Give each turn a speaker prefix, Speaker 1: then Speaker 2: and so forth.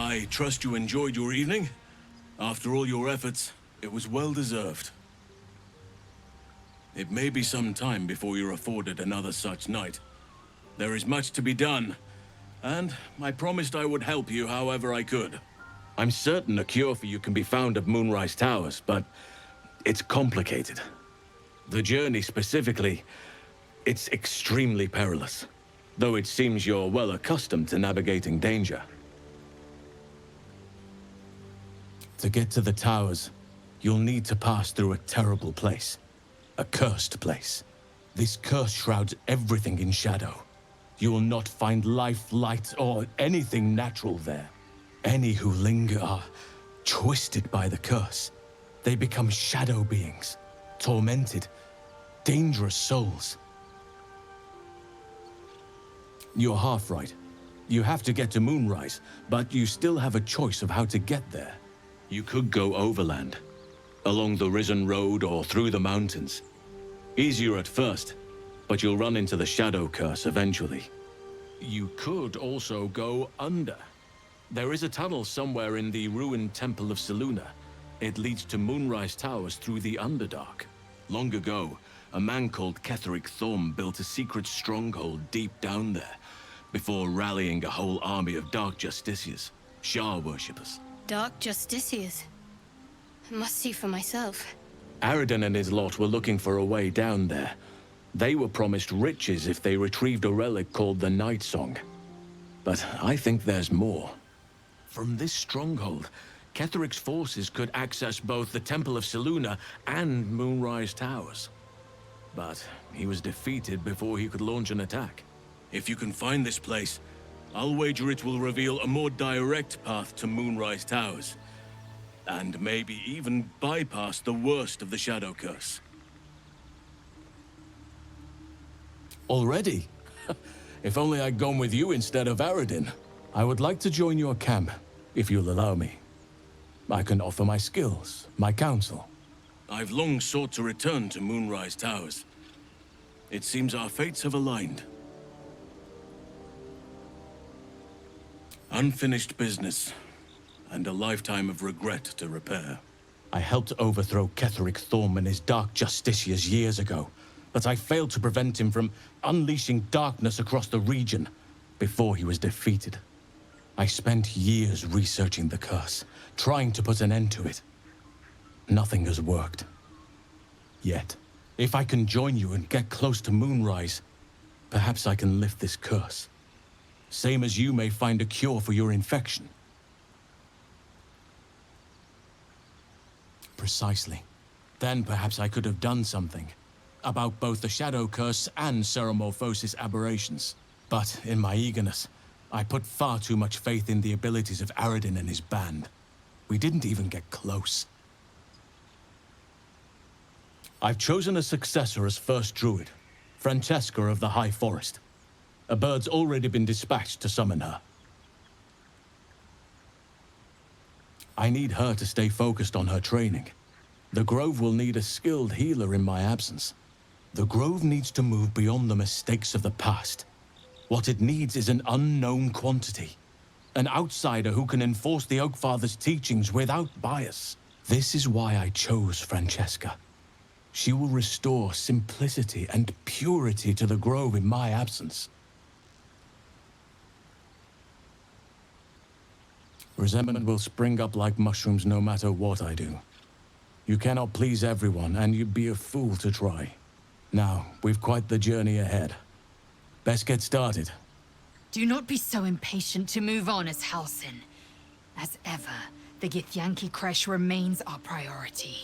Speaker 1: I trust you enjoyed your evening. After all your efforts, it was well deserved. It may be some time before you're afforded another such night. There is much to be done, and I promised I would help you however I could. I'm certain a cure for you can be found at Moonrise Towers, but it's complicated. The journey specifically, it's extremely perilous, though it seems you're well accustomed to navigating danger. To get to the towers, you'll need to pass through a terrible place. A cursed place. This curse shrouds everything in shadow. You will not find life, light, or anything natural there. Any who linger are twisted by the curse. They become shadow beings, tormented, dangerous souls. You're half right. You have to get to Moonrise, but you still have a choice of how to get there. You could go overland, along the Risen Road or through the mountains. Easier at first, but you'll run into the Shadow Curse eventually. You could also go under. There is a tunnel somewhere in the ruined Temple of Selûne. It leads to Moonrise Towers through the Underdark. Long ago, a man called Ketheric Thorm built a secret stronghold deep down there, before rallying a whole army of Dark Justiciars, Shah worshippers.
Speaker 2: Dark Justiciars? I must see for myself.
Speaker 1: Aradin and his lot were looking for a way down there. They were promised riches if they retrieved a relic called the Night Song. But I think there's more. From this stronghold, Ketheric's forces could access both the Temple of Selûne and Moonrise Towers. But he was defeated before he could launch an attack. If you can find this place, I'll wager it will reveal a more direct path to Moonrise Towers. And maybe even bypass the worst of the Shadow Curse. Already? If only I'd gone with you instead of Aradin. I would like to join your camp, if you'll allow me. I can offer my skills, my counsel. I've long sought to return to Moonrise Towers. It seems our fates have aligned. Unfinished business, and a lifetime of regret to repair. I helped overthrow Ketheric Thorm and his Dark Justiciars years ago, but I failed to prevent him from unleashing darkness across the region before he was defeated. I spent years researching the curse, trying to put an end to it. Nothing has worked. Yet, if I can join you and get close to Moonrise, perhaps I can lift this curse. Same as you may find a cure for your infection. Precisely. Then perhaps I could have done something about both the Shadow Curse and Ceremorphosis aberrations. But in my eagerness, I put far too much faith in the abilities of Aradin and his band. We didn't even get close. I've chosen a successor as first Druid, Francesca of the High Forest. A bird's already been dispatched to summon her. I need her to stay focused on her training. The Grove will need a skilled healer in my absence. The Grove needs to move beyond the mistakes of the past. What it needs is an unknown quantity. An outsider who can enforce the Oakfather's teachings without bias. This is why I chose Francesca. She will restore simplicity and purity to the Grove in my absence. Resentment will spring up like mushrooms no matter what I do. You cannot please everyone, and you'd be a fool to try. Now, we've quite the journey ahead. Best get started.
Speaker 3: Do not be so impatient to move on as Halsin. As ever, the Githyanki Kresh remains our priority.